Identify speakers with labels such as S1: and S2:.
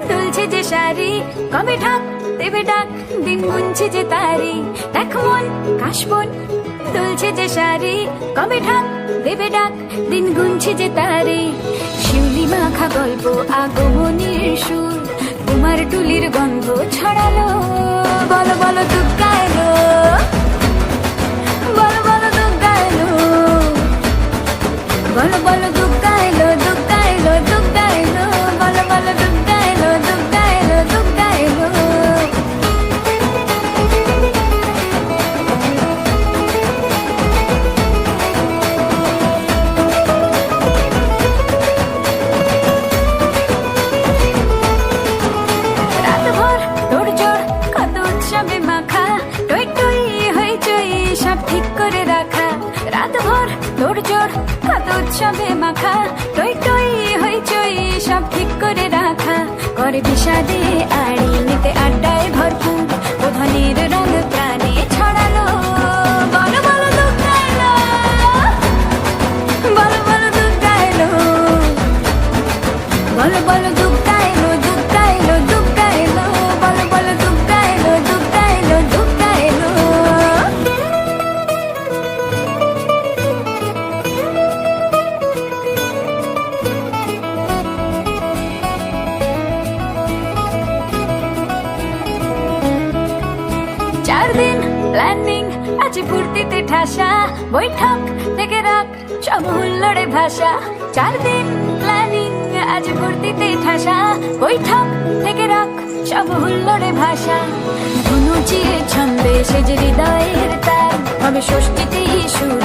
S1: দুলছে যে শাড়ি, কবে ঢাক দেবে ডাক, দিন গুনছে যে তারি। দেখ মন কাশবন, দুলছে যে শাড়ি, কবে ঢাক দেবে ডাক, দিন গুনছে যে তারি। শিউলি মাখা গল্প আগমনীর সুর, তোমার টুলির গন্ধ ছড়ালো। বলো বলো দুগ্গা এলো, বলো বলো দুগ্গা এলো, বলো বলো দুগ্গা এলো, দুগ্গা এলো, দুগ্গা এলো, বলো বলো দুগ্গা এলো, দুগ্গা এলো, দুগ্গা এলো। রাতভর তোড়জোড় কত উৎসবে মাখা, টই টই হইচই সব ঠিক করে রাখা। রাতভর তোড়জোড় কত উৎসবে মাখা, টই টই হইচই সব ঠিক করে রাখা। করে বিষাদে আড়ি নিতে আড্ডায় ভরপুর, বোধনের রঙ প্রাণে ছড়ালো। বলো বলো দুগ্গা এলো, বলো বলো দুগ্গা এলো, বলো বলো দুগ্গা এলো, দুগ্গা এলো, দুগ্গা এলো, বলো বলো দুগ্গা এলো, দুগ্গা এলো, দুগ্গা এলো। চার দিন প্ল্যানিং আজ ফুর্তিতে ঠাসা, বৈঠক থেকে রাখ সব হুল্লোড়ে ভাষা। চার দিন প্ল্যানিং আজ ফুর্তিতে ঠাসা, বৈঠক থেকে রাখ সব হুল্লোড়ে ভাষা। ধনুচির ছন্দে সেজে হৃদয়ের তার, হবে ষষ্ঠীতেই সুর